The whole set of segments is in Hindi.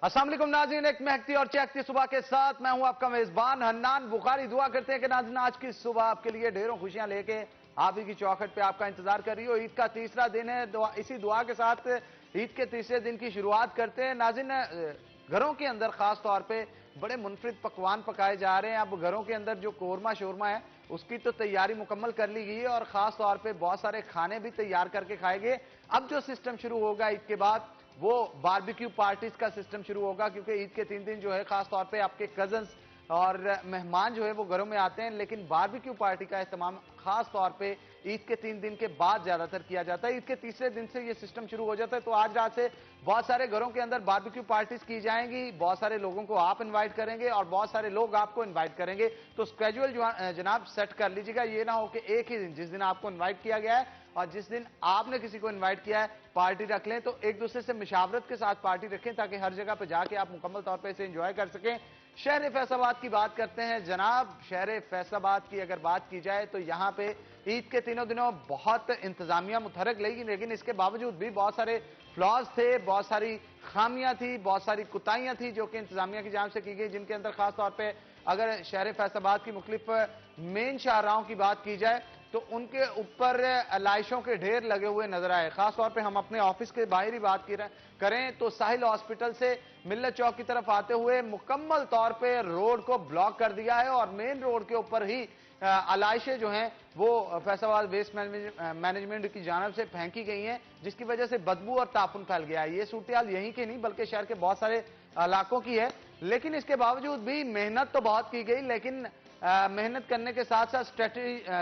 अस्सलाम वालेकुम नाज़रीन, एक महकती और चहकती सुबह के साथ मैं हूं आपका मेजबान हन्नान बुखारी। दुआ करते हैं कि नाज़रीन आज की सुबह आपके लिए ढेरों खुशियां लेके आप ही की चौखट पे आपका इंतजार कर रही हो। ईद का तीसरा दिन है, इसी दुआ के साथ ईद के तीसरे दिन की शुरुआत करते हैं। नाज़रीन, घरों के अंदर खास तौर पे बड़े मुनफरिद पकवान पकाए जा रहे हैं। अब घरों के अंदर जो कोरमा शोरमा है उसकी तो तैयारी मुकम्मल कर ली गई है और खास तौर पे बहुत सारे खाने भी तैयार करके खाए गए। अब जो सिस्टम शुरू होगा ईद के बाद वो बारबेक्यू पार्टीज का सिस्टम शुरू होगा, क्योंकि ईद के 3 दिन जो है खास तौर पे आपके कजन्स और मेहमान जो है वो घरों में आते हैं, लेकिन बारबेक्यू पार्टी का इस्तेमाल खास तौर पे ईद के 3 दिन के बाद ज्यादातर किया जाता है। ईद के तीसरे दिन से ये सिस्टम शुरू हो जाता है। तो आज रात से बहुत सारे घरों के अंदर बारबेक्यू पार्टीज की जाएंगी, बहुत सारे लोगों को आप इनवाइट करेंगे और बहुत सारे लोग आपको इनवाइट करेंगे। तो स्केड्यूल जनाब सेट कर लीजिएगा। ये ना हो कि एक ही दिन, जिस दिन आपको इन्वाइट किया गया है और जिस दिन आपने किसी को इनवाइट किया है, पार्टी रख लें। तो एक दूसरे से मुशावरत के साथ पार्टी रखें ताकि हर जगह पे जाके आप मुकम्मल तौर पे इसे एंजॉय कर सकें। शहर फैसलाबाद की बात करते हैं जनाब। शहर फैसलाबाद की अगर बात की जाए तो यहां पे ईद के तीनों दिनों बहुत इंतजामिया मुतहरक लगी, लेकिन इसके बावजूद भी बहुत सारे फ्लॉज थे, बहुत सारी खामियां थी, बहुत सारी कुताहियां थी जो कि इंतजामिया की जानिब से की गई, जिनके अंदर खास तौर पर अगर शहर फैसलाबाद की मुख्तलिफ मेन शाहराहों की बात की जाए तो उनके ऊपर लाइशों के ढेर लगे हुए नजर आए। खासतौर पे हम अपने ऑफिस के बाहर ही बात करें तो साहिल हॉस्पिटल से मिल्लत चौक की तरफ आते हुए मुकम्मल तौर पे रोड को ब्लॉक कर दिया है और मेन रोड के ऊपर ही अलाइशें जो हैं वो फैसलाबाद वेस्ट मैनेजमेंट की जानिब से फेंकी गई हैं, जिसकी वजह से बदबू और तापुन फैल गया है। ये सूरत हाल यहीं की नहीं बल्कि शहर के बहुत सारे इलाकों की है। लेकिन इसके बावजूद भी मेहनत तो बहुत की गई, लेकिन मेहनत करने के साथ साथ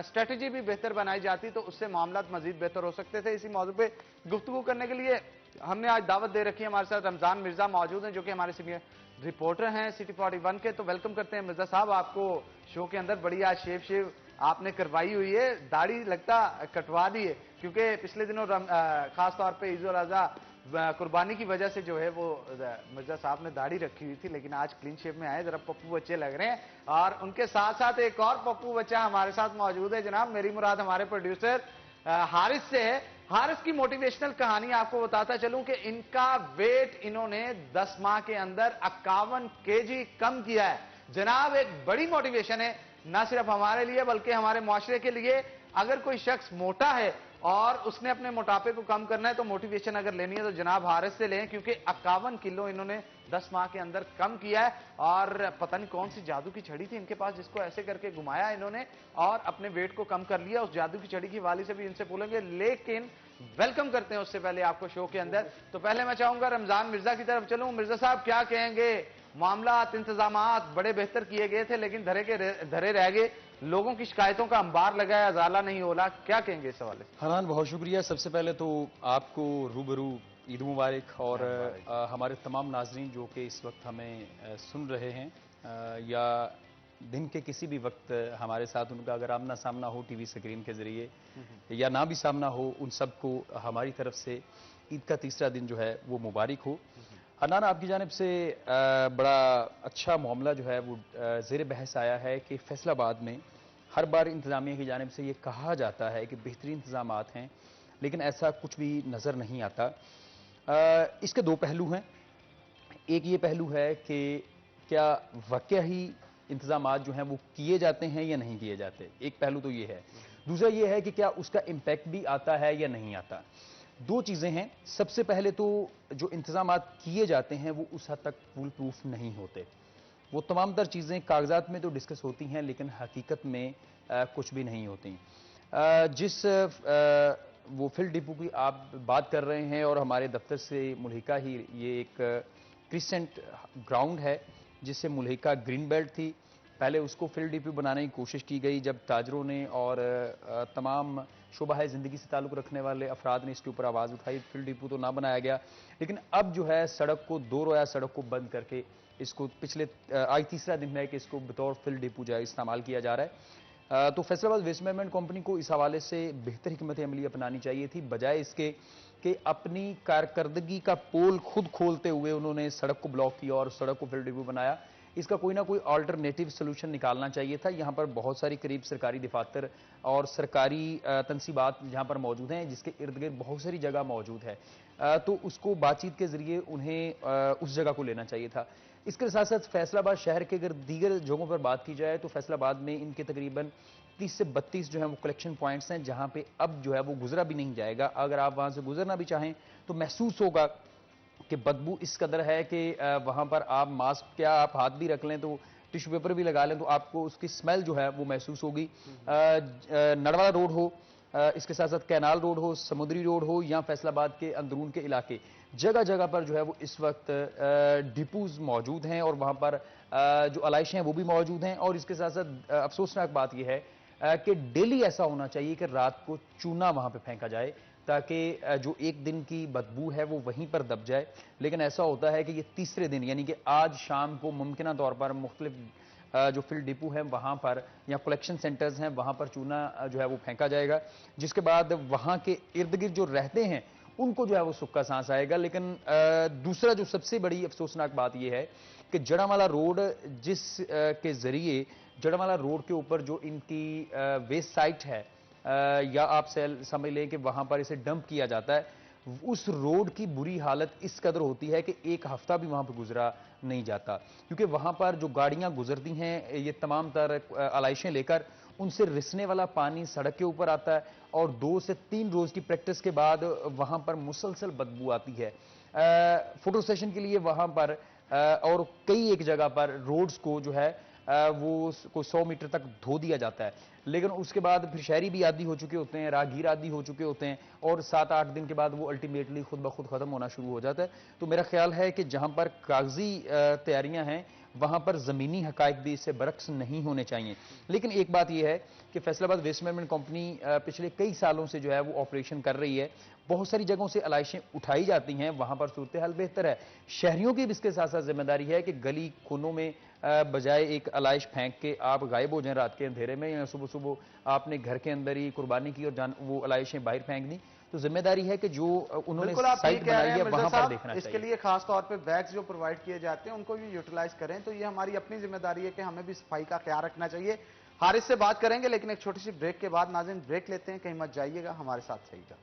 स्ट्रेटेजी भी बेहतर बनाई जाती तो उससे मामला मजीद बेहतर हो सकते थे। इसी मौजू पे गुफ्तगू करने के लिए हमने आज दावत दे रखी है। हमारे साथ रमजान मिर्जा मौजूद हैं जो कि हमारे सीनियर रिपोर्टर हैं सिटी 41 के। तो वेलकम करते हैं मिर्जा साहब आपको शो के अंदर। बड़ी आज शेव आपने करवाई हुई है, दाढ़ी लगता कटवा दी है, क्योंकि पिछले दिनों खास तौर पर ईद उल अजहा कुर्बानी की वजह से जो है वो मिर्जा साहब ने दाढ़ी रखी हुई थी, लेकिन आज क्लीन शेप में आए, जरा पप्पू बच्चे लग रहे हैं। और उनके साथ साथ एक और पप्पू बच्चा हमारे साथ मौजूद है जनाब। मेरी मुराद हमारे प्रोड्यूसर हारिस से है। हारिस की मोटिवेशनल कहानी आपको बताता चलूं कि इनका वेट इन्होंने 10 माह के अंदर 51 केजी कम किया है जनाब। एक बड़ी मोटिवेशन है ना सिर्फ हमारे लिए बल्कि हमारे मुआशरे के लिए। अगर कोई शख्स मोटा है और उसने अपने मोटापे को कम करना है तो मोटिवेशन अगर लेनी है तो जनाब हारिस से लें, क्योंकि 51 किलो इन्होंने 10 माह के अंदर कम किया है। और पता नहीं कौन सी जादू की छड़ी थी इनके पास जिसको ऐसे करके घुमाया इन्होंने और अपने वेट को कम कर लिया। उस जादू की छड़ी की वाली से भी इनसे बोलेंगे, लेकिन वेलकम करते हैं उससे पहले आपको शो के अंदर। तो पहले मैं चाहूंगा रमजान मिर्जा की तरफ चलूं। मिर्जा साहब क्या कहेंगे? मामलात इंतजामात बड़े बेहतर किए गए थे लेकिन धरे रह गए, लोगों की शिकायतों का अंबार लगाया, अजाला नहीं होला, क्या कहेंगे इस हवाले से? हनान, बहुत शुक्रिया। सबसे पहले तो आपको रूबरू ईद मुबारक और हमारे तमाम नाजरीन जो कि इस वक्त हमें सुन रहे हैं या दिन के किसी भी वक्त हमारे साथ उनका अगर आमना सामना हो टीवी स्क्रीन के जरिए या ना भी सामना हो, उन सबको हमारी तरफ से ईद का तीसरा दिन जो है वो मुबारक हो। हनान, आपकी जानिब से बड़ा अच्छा मामला जो है वो ज़ेर बहस आया है कि फैसलाबाद में हर बार इंतजामिया की जानिब से ये कहा जाता है कि बेहतरीन इंतजामात हैं, लेकिन ऐसा कुछ भी नज़र नहीं आता। इसके दो पहलू हैं। एक ये पहलू है कि क्या वाकई ही इंतजामात जो हैं वो किए जाते हैं या नहीं किए जाते, एक पहलू तो ये है। दूसरा ये है कि क्या उसका इम्पैक्ट भी आता है या नहीं आता। दो चीज़ें हैं। सबसे पहले तो जो इंतजामात किए जाते हैं वो उस हद तक फुल प्रूफ नहीं होते। वो तमाम तर चीज़ें कागजात में तो डिस्कस होती हैं लेकिन हकीकत में कुछ भी नहीं होती। वो फील्ड डिपो की आप बात कर रहे हैं और हमारे दफ्तर से मुल्हिका ही ये एक क्रिसेंट ग्राउंड है जिससे मुल्हिका ग्रीन बेल्ट थी। पहले उसको फील्ड डिपो बनाने की कोशिश की गई, जब ताजरों ने और तमाम शोबा ज़िंदगी से ताल्लुक़ रखने वाले अफराद ने इसके ऊपर आवाज़ उठाई, फील्ड डिपो तो ना बनाया गया। लेकिन अब जो है सड़क को दो रोया सड़क को बंद करके इसको पिछले आज तीसरा दिन है कि इसको बतौर फील्ड डिपो जो है इस्तेमाल किया जा रहा है। तो फैसलाबाद वेस्ट मैनेजमेंट कंपनी को इस हवाले से बेहतर हिकमत अमली अपनानी चाहिए थी, बजाय इसके कि अपनी कारकर्दगी का पोल खुद खोलते हुए उन्होंने सड़क को ब्लॉक किया और सड़क को फील्ड डिपो बनाया। इसका कोई ना कोई ऑल्टरनेटिव सोल्यूशन निकालना चाहिए था। यहाँ पर बहुत सारी करीब सरकारी दफातर और सरकारी तनसीबात जहाँ पर मौजूद हैं, जिसके इर्द गिर्द बहुत सारी जगह मौजूद है, तो उसको बातचीत के जरिए उन्हें उस जगह को लेना चाहिए था। इसके साथ साथ फैसलाबाद शहर के अगर दीगर जगहों पर बात की जाए तो फैसलाबाद में इनके तकरीबन 30 से 32 जो है वो कलेक्शन पॉइंट्स हैं, जहां पे अब जो है वो गुजरा भी नहीं जाएगा। अगर आप वहां से गुजरना भी चाहें तो महसूस होगा कि बदबू इस कदर है कि वहां पर आप मास्क क्या आप हाथ भी रख लें तो टिश्यू पेपर भी लगा लें तो आपको उसकी स्मेल जो है वो महसूस होगी। नड़वाला रोड हो, इसके साथ साथ कैनाल रोड हो, समुद्री रोड हो या फैसलाबाद के अंदरून के इलाके, जगह जगह पर जो है वो इस वक्त डिपोज मौजूद हैं और वहां पर जो आलाइशें हैं वो भी मौजूद हैं। और इसके साथ साथ अफसोसनाक बात यह है कि डेली ऐसा होना चाहिए कि रात को चूना वहां पे फेंका जाए ताकि जो एक दिन की बदबू है वो वहीं पर दब जाए। लेकिन ऐसा होता है कि ये तीसरे दिन यानी कि आज शाम को मुमकिन तौर पर मुख्तलिफ जो फील्ड डिपो हैं वहां पर या कलेक्शन सेंटर्स हैं वहां पर चूना जो है वो फेंका जाएगा, जिसके बाद वहां के इर्द गिर्द जो रहते हैं उनको जो है वो सुक्का सांस आएगा। लेकिन दूसरा जो सबसे बड़ी अफसोसनाक बात यह है कि जड़ावाला रोड जिस के जरिए जड़ावाला रोड के ऊपर जो इनकी वेस्ट साइट है या आप समझ लें कि वहां पर इसे डंप किया जाता है, उस रोड की बुरी हालत इस कदर होती है कि एक हफ्ता भी वहां पर गुजरा नहीं जाता, क्योंकि वहां पर जो गाड़ियां गुजरती हैं ये तमाम तरह आलाइशें लेकर, उनसे रिसने वाला पानी सड़क के ऊपर आता है और 2 से 3 रोज की प्रैक्टिस के बाद वहां पर मुसलसल बदबू आती है। फोटो सेशन के लिए वहां पर और कई एक जगह पर रोड्स को जो है वो को 100 मीटर तक धो दिया जाता है, लेकिन उसके बाद फिर शहरी भी आदी हो चुके होते हैं, राहगीर आदी हो चुके होते हैं और 7-8 दिन के बाद वो अल्टीमेटली खुद ब खुद खत्म होना शुरू हो जाता है। तो मेरा ख्याल है कि जहां पर कागजी तैयारियां हैं वहां पर जमीनी हकायक भी इससे बरक्स नहीं होने चाहिए। लेकिन एक बात यह है कि फैसलाबाद वेस्ट मैनेजमेंट कंपनी पिछले कई सालों से जो है वो ऑपरेशन कर रही है, बहुत सारी जगहों से आलाइशें उठाई जाती हैं, वहां पर सूरत हाल बेहतर है। शहरियों की भी इसके साथ साथ जिम्मेदारी है कि गली कोनों में बजाय एक आलाइश फेंक के आप गायब हो जाएं रात के अंधेरे में, या सुबह सुबह आपने घर के अंदर ही कुर्बानी की और वो आलाइशें बाहर फेंक दी, तो जिम्मेदारी है कि जो उन्होंने साइट बनाई है वहां पर देखना चाहिए। इसके लिए खास तौर पे बैग्स जो प्रोवाइड किए जाते हैं उनको भी यूटिलाइज करें, तो ये हमारी अपनी जिम्मेदारी है कि हमें भी सफाई का ख्याल रखना चाहिए। हारिस से बात करेंगे लेकिन एक छोटी सी ब्रेक के बाद। नाज़रीन ब्रेक लेते हैं, कहीं मत जाइएगा, हमारे साथ रहिएगा।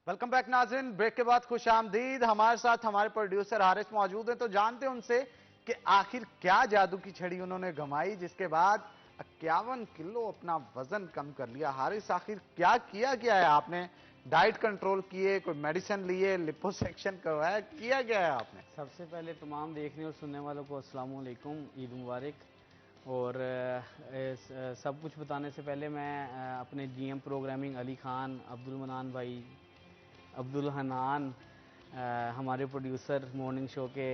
वेलकम बैक नाज़रीन, ब्रेक के बाद खुश आमदीद। हमारे साथ हमारे प्रोड्यूसर हारिस मौजूद हैं, तो जानते हैं उनसे कि आखिर क्या जादू की छड़ी उन्होंने घुमाई जिसके बाद 51 किलो अपना वजन कम कर लिया। हारिस आखिर क्या किया है आपने? डाइट कंट्रोल किए, कोई मेडिसिन लिए, लिपोसेक्शन करवाया, किया क्या है आपने? सबसे पहले तमाम देखने और सुनने वालों को अस्सलाम वालेकुम, ईद मुबारक। और सब कुछ बताने से पहले मैं अपने जीएम प्रोग्रामिंग अली खान, अब्दुल मनान भाई, अब्दुल हनान, हमारे प्रोड्यूसर मॉर्निंग शो के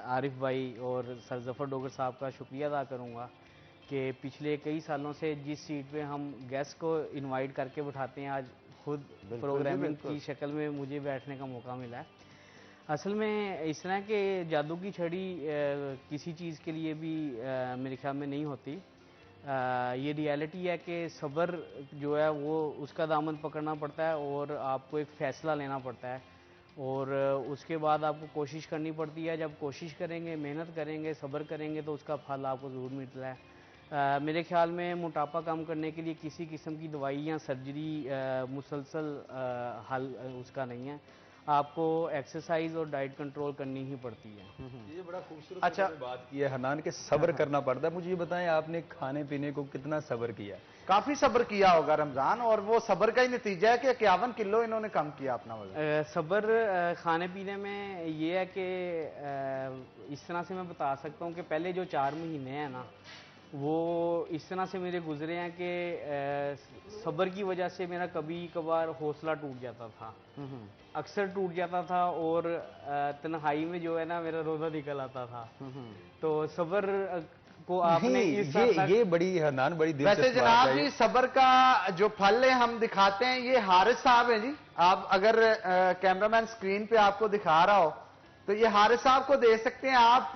आरिफ भाई और सर जफ़र डोगर साहब का शुक्रिया अदा करूँगा कि पिछले कई सालों से जिस सीट पे हम गेस्ट को इनवाइट करके बिठाते हैं, आज खुद प्रोग्रामिंग की शक्ल में मुझे बैठने का मौका मिला है। असल में इस तरह के जादू की छड़ी किसी चीज़ के लिए भी मेरे ख्याल में नहीं होती। ये रियलिटी है कि सब्र जो है वो उसका दामन पकड़ना पड़ता है और आपको एक फ़ैसला लेना पड़ता है और उसके बाद आपको कोशिश करनी पड़ती है। जब कोशिश करेंगे, मेहनत करेंगे, सब्र करेंगे तो उसका फल आपको ज़रूर मिलता है। मेरे ख्याल में मोटापा कम करने के लिए किसी किस्म की दवाई या सर्जरी मुसलसल हल उसका नहीं है, आपको एक्सरसाइज और डाइट कंट्रोल करनी ही पड़ती है। ये बड़ा खूबसूरत अच्छा बात की है हनान के सब्र करना पड़ता है। मुझे ये बताएं आपने खाने पीने को कितना सब्र किया? काफी सब्र किया होगा रमजान, और वो सब्र का ही नतीजा है कि 51 किलो इन्होंने कम किया अपना वजन। सब्र खाने पीने में ये है कि इस तरह से मैं बता सकता हूँ कि पहले जो 4 महीने हैं ना, वो इस तरह से मेरे गुजरे हैं कि सब्र की वजह से मेरा कभी कभार हौसला टूट जाता था, अक्सर टूट जाता था और तन्हाई में जो है ना मेरा रोजा निकल आता था। तो सब्र को आपने ये बड़ी हनान बड़ी दिलचस्प वैसे जनाब जी, सब्र का जो फल है हम दिखाते हैं, ये हारिस साहब हैं जी। आप अगर कैमरामैन स्क्रीन पे आपको दिखा रहा हो तो ये हारिस साहब को दे सकते हैं आप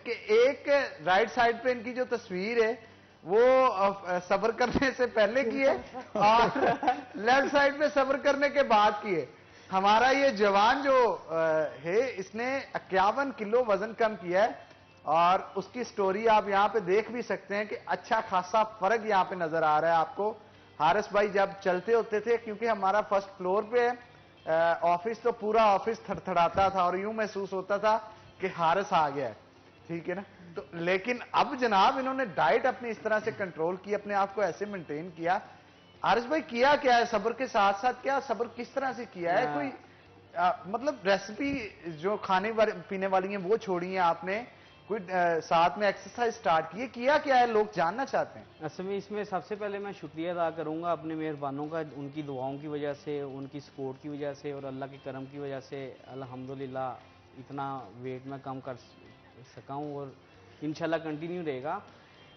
कि एक राइट साइड पे इनकी जो तस्वीर है वो सब्र करने से पहले किए और लेफ्ट साइड पे सब्र करने के बाद किए। हमारा ये जवान जो है इसने 51 किलो वजन कम किया है और उसकी स्टोरी आप यहाँ पे देख भी सकते हैं कि अच्छा खासा फर्क यहाँ पे नजर आ रहा है आपको। हारिस भाई जब चलते होते थे, क्योंकि हमारा फर्स्ट फ्लोर पे ऑफिस, तो पूरा ऑफिस थरथराता था और यूं महसूस होता था कि हारिस आ गया है, ठीक है ना। तो लेकिन अब जनाब इन्होंने डाइट अपनी इस तरह से कंट्रोल की, अपने आप को ऐसे मेंटेन किया। हारिस भाई किया क्या है सब्र के साथ साथ, क्या सब्र किस तरह से किया है? कोई मतलब रेसिपी जो खाने पीने वाली है वो छोड़ी है आपने, कोई साथ में एक्सरसाइज स्टार्ट की है, किया क्या है, लोग जानना चाहते हैं। असल में इसमें सबसे पहले मैं शुक्रिया अदा करूंगा अपने मेहरबानों का, उनकी दुआओं की वजह से, उनकी सपोर्ट की वजह से और अल्लाह के करम की वजह से अल्हम्दुलिल्लाह इतना वेट मैं कम कर सका हूँ और इंशाल्लाह कंटिन्यू रहेगा।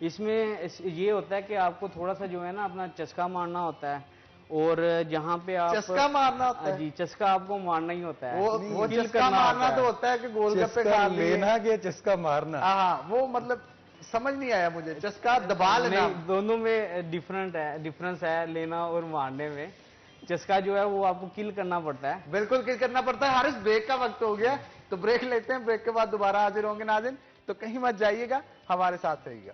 इसमें ये होता है कि आपको थोड़ा सा जो है ना अपना चस्का मारना होता है और जहाँ पे आप चस्का मारना होता है? जी, चस्का आपको मारना ही होता है। वो चस्का मारना तो होता है कि गोलगप्पे खा लेना कि चस्का मारना? हाँ, वो मतलब समझ नहीं आया मुझे। चस्का दबा लेना? दोनों में डिफरेंस है लेना और मारने में। चस्का जो है वो आपको किल करना पड़ता है। बिल्कुल किल करना पड़ता है। हारिस ब्रेक का वक्त हो गया, तो ब्रेक लेते हैं, ब्रेक के बाद दोबारा हाजिर होंगे नाज़रीन, तो कहीं मत जाइएगा, हमारे साथ रहिएगा।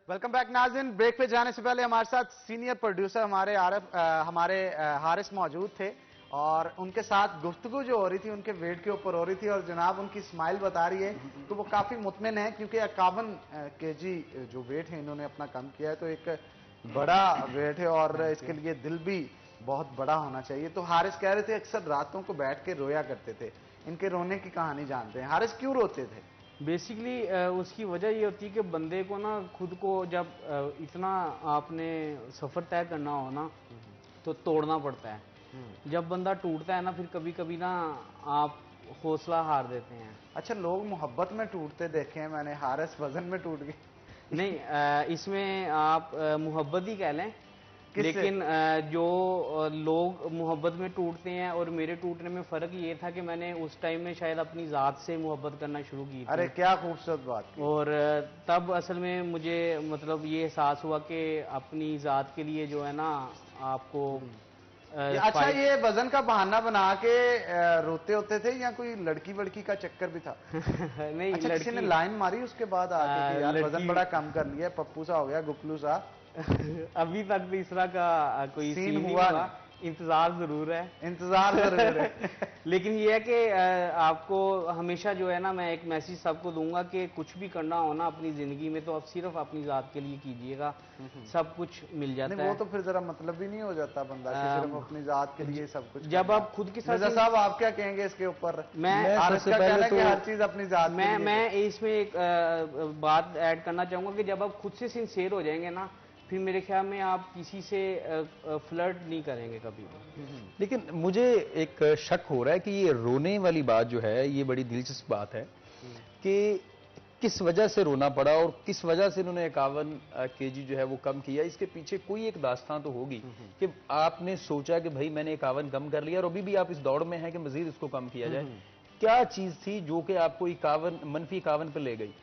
वेलकम बैक नाज़रीन। ब्रेक पे जाने से पहले हमारे साथ सीनियर प्रोड्यूसर हमारे हारिस मौजूद थे और उनके साथ गुफ्तगू जो हो रही थी उनके वेट के ऊपर हो रही थी और जनाब उनकी स्माइल बता रही है कि वो काफ़ी मुतमिन है, क्योंकि 51 केजी जो वेट है इन्होंने अपना कम किया है, तो एक बड़ा वेट है और इसके लिए दिल भी बहुत बड़ा होना चाहिए। तो हारिस कह रहे थे अक्सर रातों को बैठ के रोया करते थे, इनके रोने की कहानी जानते हैं। हारिस क्यों रोते थे? बेसिकली उसकी वजह ये होती है कि बंदे को ना खुद को जब इतना आपने सफ़र तय करना हो ना तो तोड़ना पड़ता है। जब बंदा टूटता है ना फिर कभी कभी ना आप हौसला हार देते हैं। अच्छा, लोग मोहब्बत में टूटते देखे हैं मैंने, हारिस वजन में टूट गए? नहीं, इसमें आप मोहब्बत ही कह लें, लेकिन जो लोग मोहब्बत में टूटते हैं और मेरे टूटने में फ़र्क ये था कि मैंने उस टाइम में शायद अपनी ज़ात से मोहब्बत करना शुरू की थी। अरे क्या खूबसूरत बात की। और तब असल में मुझे मतलब ये एहसास हुआ कि अपनी ज़ात के लिए जो है ना आपको अच्छा, ये वजन का बहाना बना के रोते होते थे या कोई लड़की वड़की का चक्कर भी था? नहीं, अच्छा, किसी ने लाइन मारी उसके बाद आके कि यार वजन बड़ा कम कर लिया, पप्पू सा हो गया, गुपलू सा? अभी तक तीसरा का कोई सीन नहीं हुआ, इंतजार जरूर है। इंतजार जरूर है। लेकिन ये है कि आपको हमेशा जो है ना मैं एक मैसेज सबको दूंगा कि कुछ भी करना हो ना अपनी जिंदगी में तो आप सिर्फ अपनी जात के लिए कीजिएगा, सब कुछ मिल जाता है। वो तो फिर जरा मतलब भी नहीं हो जाता बंदा कि सिर्फ अपनी जात के लिए सब कुछ। जब आप खुद के साथ साहब आप क्या कहेंगे इसके ऊपर? मैं सबसे पहले तो हर चीज अपनी जात के लिए। मैं इसमें एक बात ऐड करना चाहूंगा कि जब आप खुद से सिंसियर हो जाएंगे ना फिर मेरे ख्याल में आप किसी से फ्लर्ट नहीं करेंगे कभी भी। लेकिन मुझे एक शक हो रहा है कि ये रोने वाली बात जो है ये बड़ी दिलचस्प बात है कि किस वजह से रोना पड़ा और किस वजह से इन्होंने 51 केजी जो है वो कम किया। इसके पीछे कोई एक दास्तान तो होगी कि आपने सोचा कि भाई मैंने 51 कम कर लिया और अभी भी आप इस दौड़ में हैं कि मजीद इसको कम किया जाए। क्या चीज थी जो कि आपको -51 पर ले गई?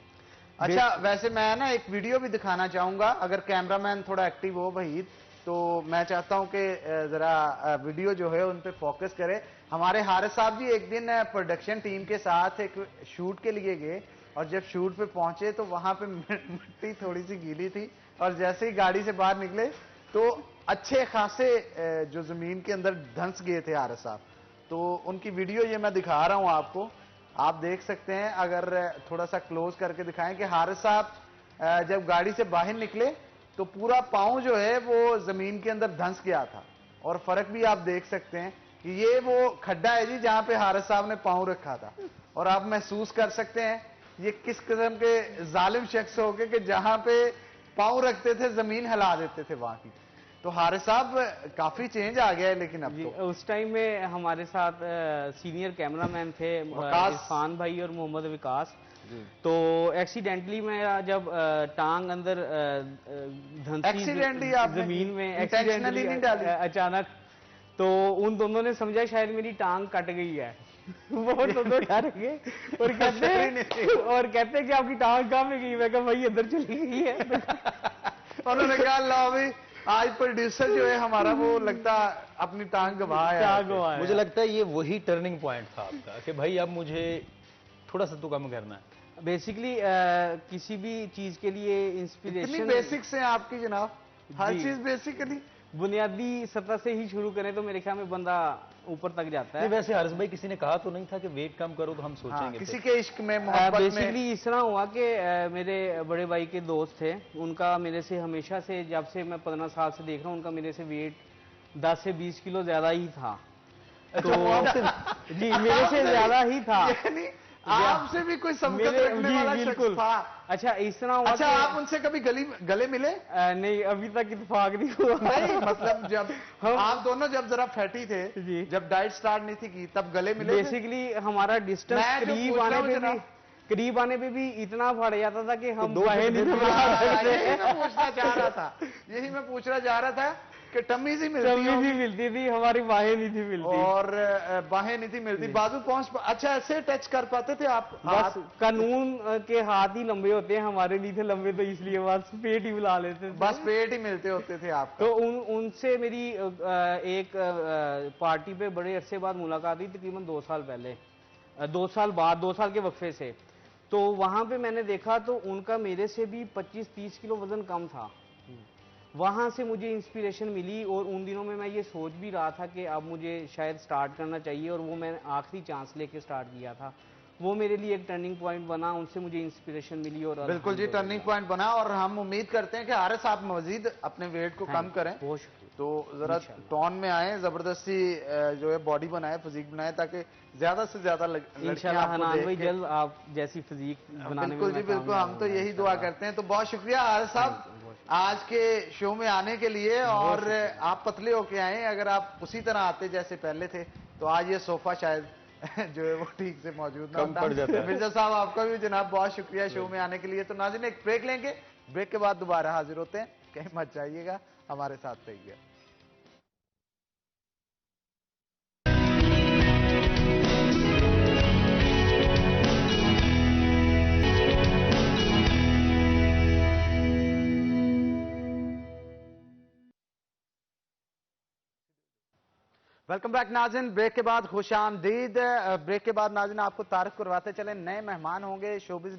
अच्छा, वैसे मैं ना एक वीडियो भी दिखाना चाहूंगा, अगर कैमरामैन थोड़ा एक्टिव हो भाई, तो मैं चाहता हूं कि जरा वीडियो जो है उन पे फोकस करे। हमारे हारिस साहब जी एक दिन प्रोडक्शन टीम के साथ एक शूट के लिए गए और जब शूट पे पहुंचे तो वहां पे मिट्टी थोड़ी सी गीली थी और जैसे ही गाड़ी से बाहर निकले तो अच्छे खासे जो जमीन के अंदर धंस गए थे हारिस साहब। तो उनकी वीडियो ये मैं दिखा रहा हूं आपको, आप देख सकते हैं। अगर थोड़ा सा क्लोज करके दिखाएं कि हारिस साहब जब गाड़ी से बाहर निकले तो पूरा पांव जो है वो जमीन के अंदर धंस गया था और फर्क भी आप देख सकते हैं कि ये वो खड्डा है जी जहां पे हारिस साहब ने पांव रखा था और आप महसूस कर सकते हैं ये किस किस्म के जालिम शख्स हो गए कि जहां पे पांव रखते थे जमीन हिला देते थे वहां की। तो हारिस साहब काफी चेंज आ गया है। लेकिन अब तो उस टाइम में हमारे साथ सीनियर कैमरामैन थे इरफान भाई और मोहम्मद विकास। तो एक्सीडेंटली मेरा जब टांग अंदर धंसी जमीन में एक्सीडेंटली अचानक तो उन दोनों ने समझा शायद मेरी टांग कट गई है। वो दोनों डर गए और कहते कि आपकी टांग कहाँ पे गई? मैं कहा भाई इधर चली गई है। उन्होंने कहा लो भाई आज प्रोड्यूसर जो है हमारा वो लगता अपनी टांग गवाया। मुझे लगता है ये वही टर्निंग पॉइंट था आपका कि भाई अब मुझे थोड़ा सा तो कम करना है। बेसिकली किसी भी चीज के लिए इंस्पिरेशन बेसिक्स हैं आपकी जनाब, हर चीज बेसिकली बुनियादी सतह से ही शुरू करें तो मेरे ख्याल में बंदा ऊपर तक जाता है। वैसे हर्ष भाई किसी ने कहा तो नहीं था कि वेट कम करो तो हम सोचेंगे। किसी के इश्क में मोहब्बत में बेसिकली इस तरह हुआ कि मेरे बड़े भाई के दोस्त थे, उनका मेरे से हमेशा से, जब से मैं 15 साल से देख रहा हूँ, उनका मेरे से वेट 10 से 20 किलो ज्यादा ही था। तो जी मेरे से ज्यादा ही था। आपसे भी कोई संकट रखने वाला शख्स था। अच्छा इस तरह हुआ। अच्छा आप उनसे कभी गले मिले? नहीं अभी तक इत्तेफाक नहीं हुआ। नहीं मतलब जब आप दोनों जब जरा फैटी थे, जब डाइट स्टार्ट नहीं थी की, तब गले मिले? बेसिकली हमारा डिस्टेंस करीब आने पे भी इतना बढ़ जाता था कि हम बाहें नहीं पूछना चाह रहा था, यही मैं पूछना चाह रहा था कि टम्मी सी मिलती थी, हमारी बाहें नहीं थी मिलती, और बाहें नहीं थी मिलती, बाजू पहुंच। अच्छा ऐसे टच कर पाते थे आप? बस कानून के हाथ ही लंबे होते हैं, हमारे नहीं थे लंबे, तो इसलिए बस पेट ही बुला लेते थे। बस पेट ही मिलते होते थे आप? तो उनसे मेरी एक पार्टी पे बड़े अरसे बाद मुलाकात हुई, तकरीबन 2 साल पहले, 2 साल बाद, 2 साल के वक्फे से। तो वहां पे मैंने देखा तो उनका मेरे से भी 25-30 किलो वजन कम था। वहां से मुझे इंस्पिरेशन मिली और उन दिनों में मैं ये सोच भी रहा था कि अब मुझे शायद स्टार्ट करना चाहिए, और वो मैंने आखिरी चांस लेके स्टार्ट किया था। वो मेरे लिए एक टर्निंग पॉइंट बना, उनसे मुझे इंस्पिरेशन मिली। और बिल्कुल जी टर्निंग पॉइंट बना, और हम उम्मीद करते हैं कि हारिस आप मजीद अपने वेट को कम करें, तो जरा टॉन में आए, जबरदस्ती जो है बॉडी बनाए, फिजिक बनाए, ताकि ज्यादा से ज्यादा इंशाल्लाह हनान भाई जल्द आप जैसी फिजिक बनाने में। बिल्कुल जी बिल्कुल, हम तो यही दुआ करते हैं। तो बहुत शुक्रिया हारिस साहब आज के शो में आने के लिए, और आप पतले होके आए, अगर आप उसी तरह आते जैसे पहले थे तो आज ये सोफा शायद जो है वो ठीक से मौजूद ना होता। मिर्जा साहब आपका भी जनाब बहुत शुक्रिया शो में आने के लिए। तो नाज़रीन एक ब्रेक लेंगे, ब्रेक के बाद दोबारा हाजिर होते हैं, कहीं मत जाइएगा, हमारे साथ रहिए। वेलकम बैक नाज़रीन, ब्रेक के बाद खुशामदीद। ब्रेक के बाद नाज़रीन आपको तारुफ करवाते चले, नए मेहमान होंगे शोबिज़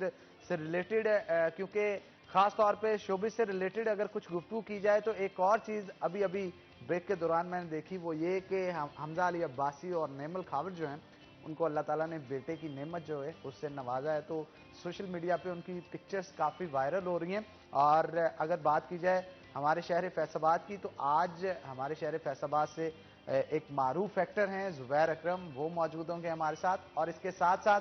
से रिलेटेड, क्योंकि खास तौर पे शोबिज़ से रिलेटेड अगर कुछ गुफ्तगू की जाए तो एक और चीज़ अभी अभी ब्रेक के दौरान मैंने देखी, वो ये कि हमजा अली अब्बासी और नेमल खावर जो हैं उनको अल्लाह ताला ने बेटे की नेमत जो है उससे नवाजा है। तो सोशल मीडिया पे उनकी पिक्चर्स काफ़ी वायरल हो रही हैं। और अगर बात की जाए हमारे शहर फैसलाबाद की, तो आज हमारे शहर फैसलाबाद से एक मारूफ एक्टर हैं ज़ुबैर अकरम, वो मौजूद होंगे हमारे साथ। और इसके साथ साथ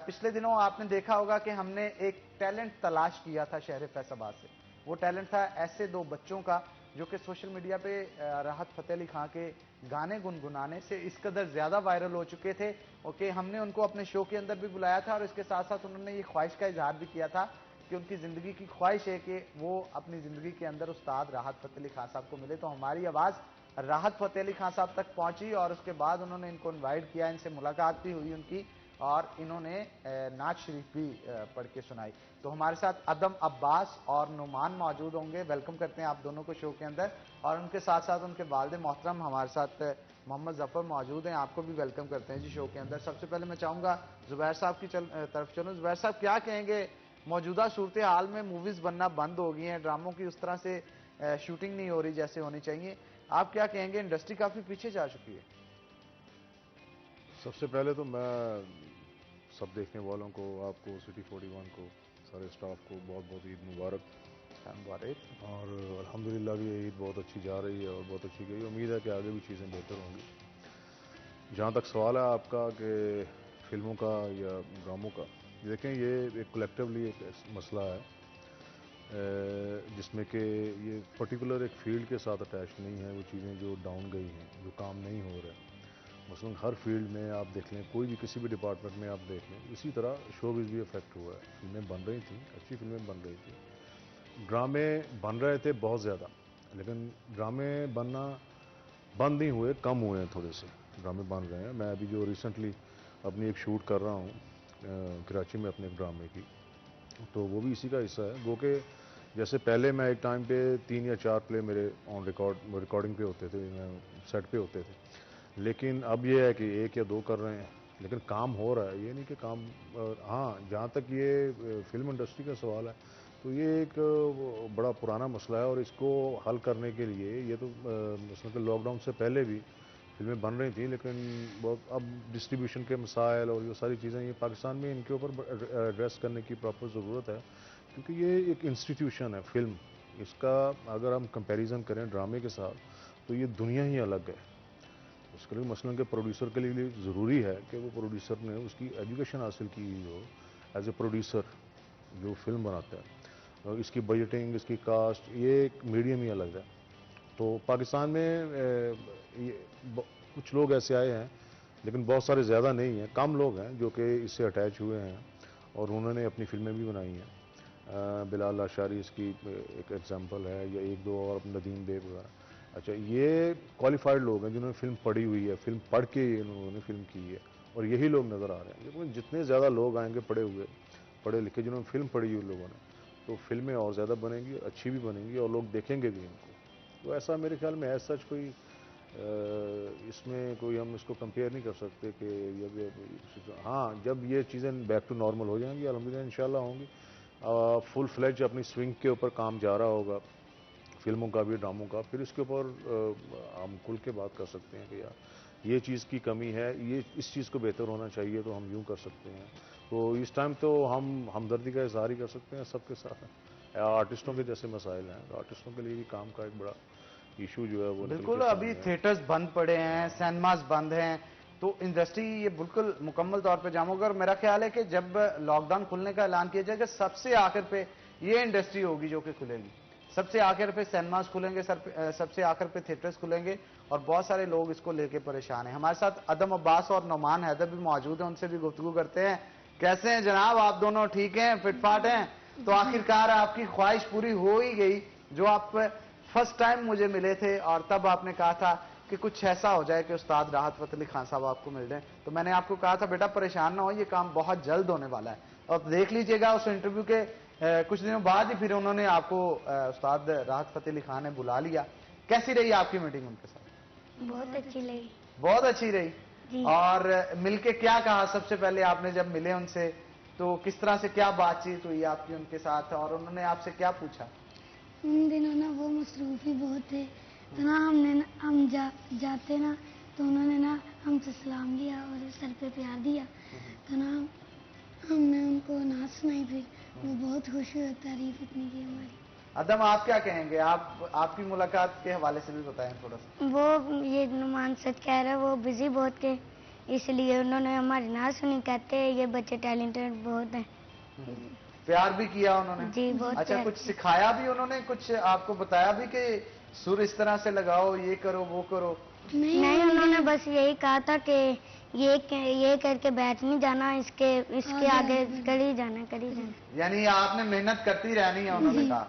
पिछले दिनों आपने देखा होगा कि हमने एक टैलेंट तलाश किया था शहर फैसलाबाद से। वो टैलेंट था ऐसे 2 बच्चों का जो कि सोशल मीडिया पे राहत फ़तेह अली खां के गाने गुनगुनाने से इस कदर ज़्यादा वायरल हो चुके थे कि हमने उनको अपने शो के अंदर भी बुलाया था, और इसके साथ साथ उन्होंने ये ख्वाहिश का इजहार भी किया था कि उनकी ज़िंदगी की ख्वाहिश है कि वो अपनी ज़िंदगी के अंदर उस्ताद राहत फ़तेह अली खां साहब को मिले। तो हमारी आवाज़ राहत फ़तेह अली खां साहब तक पहुंची, और उसके बाद उन्होंने इनको इनवाइट किया, इनसे मुलाकात भी हुई उनकी, और इन्होंने नात शरीफ भी पढ़ के सुनाई। तो हमारे साथ अदम अब्बास और नुमान मौजूद होंगे, वेलकम करते हैं आप दोनों को शो के अंदर। और उनके साथ साथ उनके वालिद मोहतरम हमारे साथ मोहम्मद जफ़र मौजूद हैं, आपको भी वेलकम करते हैं जी शो के अंदर। सबसे पहले मैं चाहूँगा ज़ुबैर साहब की तरफ चलूँ। ज़ुबैर साहब क्या कहेंगे, मौजूदा सूरत हाल में मूवीज़ बनना बंद हो गई हैं, ड्रामों की उस तरह से शूटिंग नहीं हो रही जैसे होनी चाहिए, आप क्या कहेंगे, इंडस्ट्री काफ़ी पीछे जा चुकी है? सबसे पहले तो मैं सब देखने वालों को, आपको, सिटी 41 को, सारे स्टाफ को बहुत बहुत ईद मुबारक। और अल्हम्दुलिल्लाह भी ईद बहुत अच्छी जा रही है और बहुत अच्छी गई, उम्मीद है कि आगे भी चीज़ें बेहतर होंगी। जहाँ तक सवाल है आपका कि फिल्मों का या ड्रामों का, देखें ये एक कलेक्टिवली एक मसला है जिसमें कि ये पर्टिकुलर एक फील्ड के साथ अटैच नहीं है। वो चीज़ें जो डाउन गई हैं, जो काम नहीं हो रहा है, मसलन हर फील्ड में आप देख लें, कोई भी किसी भी डिपार्टमेंट में आप देख लें, इसी तरह शोबिज़ भी अफेक्ट हुआ है। फिल्में बन रही थी, अच्छी फिल्में बन रही थी, ड्रामे बन रहे थे बहुत ज़्यादा, लेकिन ड्रामे बनना बंद नहीं हुए, कम हुए हैं, थोड़े से ड्रामे बन रहे हैं। मैं अभी जो रिसेंटली अपनी एक शूट कर रहा हूँ कराची में अपने एक ड्रामे की, तो वो भी इसी का हिस्सा है। वो कि जैसे पहले मैं एक टाइम पे 3 या 4 प्ले मेरे ऑन रिकॉर्डिंग पे होते थे, सेट पे होते थे, लेकिन अब ये है कि 1 या 2 कर रहे हैं, लेकिन काम हो रहा है। ये नहीं कि काम हाँ, जहाँ तक ये फिल्म इंडस्ट्री का सवाल है तो ये एक बड़ा पुराना मसला है, और इसको हल करने के लिए ये तो मसलन कि लॉकडाउन से पहले भी फिल्में बन रही थी, लेकिन बहुत अब डिस्ट्रीब्यूशन के मसाइल और ये सारी चीज़ें ये पाकिस्तान में इनके ऊपर एड्रेस करने की प्रॉपर ज़रूरत है, क्योंकि ये एक इंस्टीट्यूशन है फिल्म। इसका अगर हम कंपैरिजन करें ड्रामे के साथ तो ये दुनिया ही अलग है। उसके लिए मसलन के प्रोड्यूसर के लिए ज़रूरी है कि वो प्रोड्यूसर ने उसकी एजुकेशन हासिल की हो एज ए प्रोड्यूसर जो फिल्म बनाता है, और इसकी बजटिंग, इसकी कास्ट, ये एक मीडियम ही अलग है। तो पाकिस्तान में कुछ लोग ऐसे आए हैं, लेकिन बहुत सारे ज़्यादा नहीं हैं, कम लोग हैं जो कि इससे अटैच हुए हैं और उन्होंने अपनी फिल्में भी बनाई हैं। बिलाल आशारी इसकी एक एग्जांपल है, या 1-2 और नदीम बेग वगैरह। अच्छा, ये क्वालिफाइड लोग हैं जिन्होंने फिल्म पढ़ी हुई है, फिल्म पढ़ के इन्होंने फिल्म की है, और यही लोग नज़र आ रहे हैं। लेकिन जितने ज़्यादा लोग आएंगे पढ़े हुए, पढ़े लिखे, जिन्होंने फिल्म पढ़ी हुई लोगों ने, तो फिल्में और ज़्यादा बनेंगी, अच्छी भी बनेंगी, और लोग देखेंगे भी इनको। तो ऐसा मेरे ख्याल में एज सच कोई इसमें कोई हम इसको कंपेयर नहीं कर सकते कि हाँ, जब ये चीज़ें बैक टू नॉर्मल हो जाएंगी, अल्हम्दुलिल्लाह इंशाल्लाह होंगी, फुल फ्लेज अपनी स्विंग के ऊपर काम जा रहा होगा, फिल्मों का भी, ड्रामों का, फिर इसके ऊपर हम खुल के बात कर सकते हैं कि यार ये चीज़ की कमी है, ये इस चीज़ को बेहतर होना चाहिए, तो हम यूँ कर सकते हैं। तो इस टाइम तो हम हमदर्दी का इजहार ही कर सकते हैं सबके साथ। आर्टिस्टों के जैसे मसाइल हैं, तो आर्टिस्टों के लिए भी काम का एक बड़ा इशू जो है वो निकल बिल्कुल, के अभी सामने है। थिएटर्स बंद पड़े हैं, सिनेमास बंद हैं, तो इंडस्ट्री ये बिल्कुल मुकम्मल तौर पे जाम होगा। और मेरा ख्याल है कि जब लॉकडाउन खुलने का ऐलान किया जाएगा, सबसे आखिर पे ये इंडस्ट्री होगी जो कि खुलेगी। सबसे आखिर पे सिनेमास खुलेंगे, सबसे आखिर पे थिएटर्स खुलेंगे, और बहुत सारे लोग इसको लेके परेशान हैं। हमारे साथ अदम अब्बास और नौमान हैदर भी मौजूद हैं, उनसे भी गुफ्तगू करते हैं। कैसे हैं जनाब, आप दोनों ठीक हैं, फिटफाट हैं? तो आखिरकार आपकी ख्वाहिश पूरी हो ही गई, जो आप फर्स्ट टाइम मुझे मिले थे और तब आपने कहा था कि कुछ ऐसा हो जाए कि उस्ताद राहत फ़तेह अली खान साहब आपको मिल जाए। तो मैंने आपको कहा था बेटा परेशान ना हो, ये काम बहुत जल्द होने वाला है। और देख लीजिएगा, उस इंटरव्यू के कुछ दिनों बाद ही फिर उन्होंने आपको उस्ताद राहत फ़तेह अली खान ने बुला लिया। कैसी रही आपकी मीटिंग उनके साथ? बहुत अच्छी लगी बहुत अच्छी रही। जी। और मिलके क्या कहा सबसे पहले आपने जब मिले उनसे, तो किस तरह से क्या बातचीत हुई आपकी उनके साथ, और उन्होंने आपसे क्या पूछा? उन दिनों ना वो मसरूफ ही बहुत थे, तो ना हम जाते ना, तो उन्होंने ना हमसे सलाम किया और सर पे प्यार दिया। तो ना हमने उनको नाच सुनाई, फिर वो बहुत खुश हुए, तारीफ इतनी की हमारी। अदम, आप क्या कहेंगे? आपकी मुलाकात के हवाले से भी बताएं थोड़ा सा। वो ये नुमान सच कह रहे, वो बिजी बहुत थे, इसलिए उन्होंने हमारी नाच सुनी। कहते हैं ये बच्चे टैलेंटेड बहुत हैं। प्यार भी किया उन्होंने? जी, बहुत अच्छा, प्यार कुछ किया। सिखाया भी उन्होंने, कुछ आपको बताया भी कि सुर इस तरह से लगाओ, ये करो, वो करो? नहीं, उन्होंने बस यही कहा था कि ये करके बैठ नहीं जाना, इसके आगे कर ही जाना। यानी आपने मेहनत करती रहनी है, उन्होंने कहा।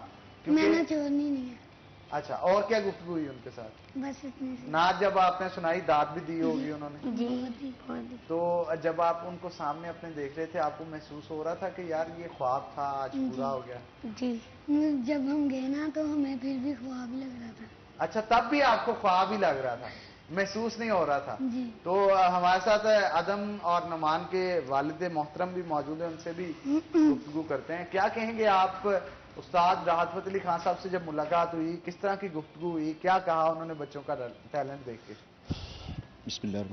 मेहनत छोड़नी नहीं है। अच्छा, और क्या गुफ्तगू हुई उनके साथ? बस इतने से। नाच जब आपने सुनाई, दाद भी दी होगी उन्होंने? जी, बहुत। तो जब आप उनको सामने अपने देख रहे थे, आपको महसूस हो रहा था कि यार ये ख्वाब था, आज पूरा हो गया? जी, जब हम गए ना तो हमें फिर भी ख्वाब लग रहा था। अच्छा, तब भी आपको ख्वाब ही लग रहा था, महसूस नहीं हो रहा था? जी। तो हमारे साथ अदम और नमान के वालिद मोहतरम भी मौजूद है, उनसे भी गुफ्तगू करते हैं। क्या कहेंगे आप, उस्ताद राहत फ़तेह अली खान साहब से जब मुलाकात हुई, किस तरह की गुफ्तगू हुई, क्या कहा उन्होंने बच्चों का टैलेंट देख के? बिस्मिल्लाह।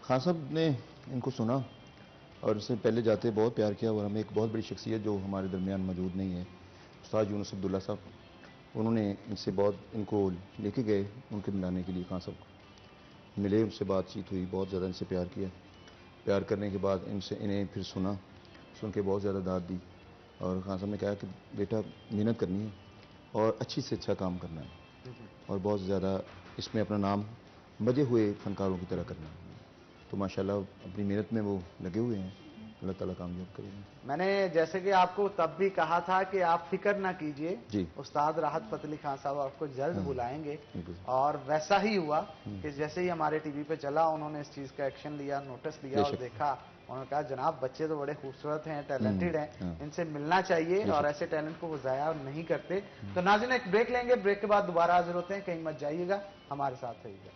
खान साहब ने इनको सुना और उससे पहले जाते बहुत प्यार किया, और हमें एक बहुत बड़ी शख्सियत जो हमारे दरमियान मौजूद नहीं है, उस्ताद यूनुस अब्दुल्ला साहब, उन्होंने इनसे बहुत इनको लेके गए उनके मिलाने के लिए। खान साहब मिले, उनसे बातचीत हुई, बहुत ज़्यादा इनसे प्यार किया। प्यार करने के बाद इन्हें फिर सुना, सुन के बहुत ज़्यादा दाद दी, और खान साहब ने कहा कि बेटा मेहनत करनी है और अच्छी से अच्छा काम करना है, और बहुत ज़्यादा इसमें अपना नाम बजे हुए फनकारों की तरह करना है। तो माशाल्लाह अपनी मेहनत में वो लगे हुए हैं, अल्लाह ताला कामयाब करेंगे। मैंने जैसे कि आपको तब भी कहा था कि आप फिक्र ना कीजिए, जी। उस्ताद राहत फतेह अली खान साहब आपको जल्द बुलाएंगे, बिल्कुल। और वैसा ही हुआ कि जैसे ही हमारे टीवी पे चला उन्होंने इस चीज़ का एक्शन लिया, नोटिस लिया और बेशक। देखा। उन्होंने कहा जनाब बच्चे तो बड़े खूबसूरत हैं, टैलेंटेड हैं, हाँ। इनसे मिलना चाहिए, और ऐसे टैलेंट को वो ज़ाया नहीं करते। तो नाज़रीन एक ब्रेक लेंगे, ब्रेक के बाद दोबारा हाजिर होते हैं, कहीं मत जाइएगा, हमारे साथ रहिएगा।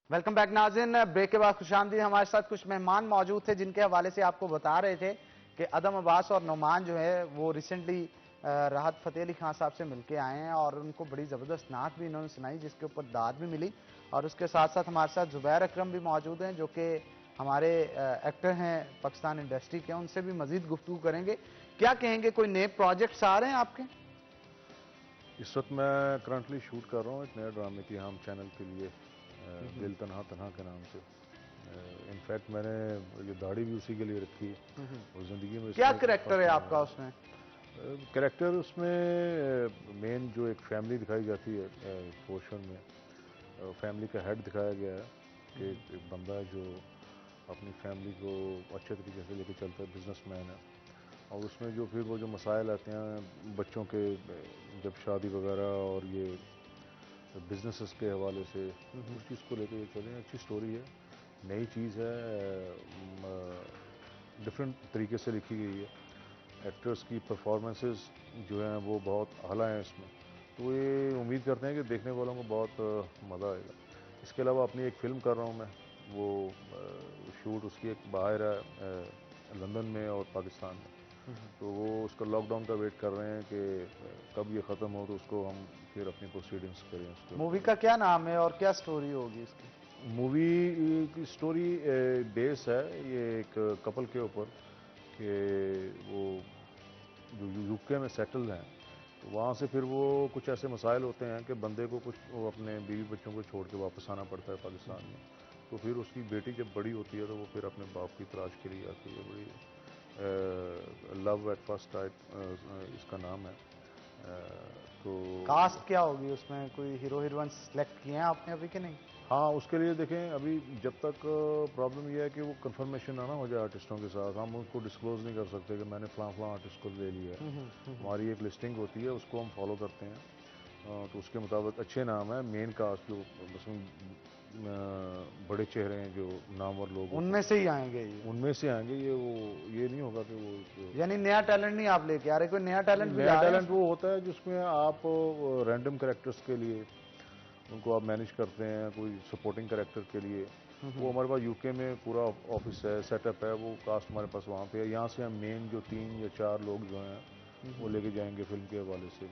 वेलकम बैक नाज़रीन, ब्रेक के बाद खुशामदीद। हमारे साथ कुछ मेहमान मौजूद थे जिनके हवाले से आपको बता रहे थे कि अदम अब्बास और नुमान जो है वो रिसेंटली राहत फतेह अली खान साहब से मिलके आए हैं, और उनको बड़ी ज़बरदस्त नात भी इन्होंने सुनाई जिसके ऊपर दाद भी मिली। और उसके साथ साथ हमारे साथ जुबैर अकरम भी मौजूद हैं जो कि हमारे एक्टर हैं पाकिस्तान इंडस्ट्री के, उनसे भी मजीद गुफ्तगू करेंगे। क्या कहेंगे, कोई नए प्रोजेक्ट्स आ रहे हैं आपके? इस वक्त मैं करंटली शूट कर रहा हूँ एक नए ड्रामे की हम चैनल के लिए, दिल तन्हा तन्हा के नाम से। इनफैक्ट मैंने ये दाढ़ी भी उसी के लिए रखी है, और ज़िंदगी में क्या करेक्टर है आपका उसमें? कैरेक्टर उसमें मेन जो एक फैमिली दिखाई जाती है पोर्शन में, फैमिली का हेड दिखाया गया है कि एक बंदा है जो अपनी फैमिली को अच्छे तरीके से लेके चलता है, बिजनेसमैन है। और उसमें जो फिर वो जो मसाइल आते हैं बच्चों के, जब शादी वगैरह और ये बिजनेसेस के हवाले से, उस चीज़ को लेकर ये चलें। अच्छी स्टोरी है, नई चीज़ है, डिफरेंट तरीके से लिखी गई है। एक्टर्स की परफॉर्मेंसेस जो हैं वो बहुत आला हैं इसमें, तो ये उम्मीद करते हैं कि देखने वालों को बहुत मज़ा आएगा। इसके अलावा अपनी एक फ़िल्म कर रहा हूँ मैं, वो शूट उसकी एक बाहर है लंदन में और पाकिस्तान में, तो वो उसका लॉकडाउन का वेट कर रहे हैं कि कब ये ख़त्म हो तो उसको हम फिर अपनी प्रोसीडिंग्स करें उसके। मूवी का क्या नाम है और क्या स्टोरी होगी इसकी? मूवी की स्टोरी बेस है ये एक कपल के ऊपर कि वो जो यूके में सेटल हैं, तो वहाँ से फिर वो कुछ ऐसे मसाइल होते हैं कि बंदे को कुछ वो अपने बीवी बच्चों को छोड़ के वापस आना पड़ता है पाकिस्तान में। तो फिर उसकी बेटी जब बड़ी होती है तो वो फिर अपने बाप की तलाश के लिए आती है। बड़ी लव एट फर्स्ट साइट इसका नाम है। तो कास्ट क्या होगी उसमें, कोई हीरो हीरोइन सेलेक्ट किए हैं आपने अभी कि नहीं? हाँ, उसके लिए देखें अभी जब तक प्रॉब्लम यह है कि वो कंफर्मेशन ना हो जाए आर्टिस्टों के साथ, हम उसको डिस्क्लोज नहीं कर सकते कि मैंने फलां आर्टिस्ट को ले लिया है। हमारी एक लिस्टिंग होती है, उसको हम फॉलो करते हैं, तो उसके मुताबिक अच्छे नाम है। मेन कास्ट जो उसमें बड़े चेहरे हैं, जो नामवर लोग, उनमें से ही आएंगे ये? उनमें से आएंगे। ये नहीं होगा कि वो यानी नया टैलेंट नहीं आप लेके आ रहे, कोई नया टैलेंट भी नया ला रहे हैं? टैलेंट वो होता है जिसमें आप रैंडम कैरेक्टर्स के लिए उनको आप मैनेज करते हैं, कोई सपोर्टिंग कैरेक्टर के लिए। वो हमारे पास यूके में पूरा ऑफिस है, सेटअप है, वो कास्ट हमारे पास वहाँ पे है। यहाँ से हम मेन जो 3 या 4 लोग जो हैं वो लेके जाएंगे फिल्म के हवाले से,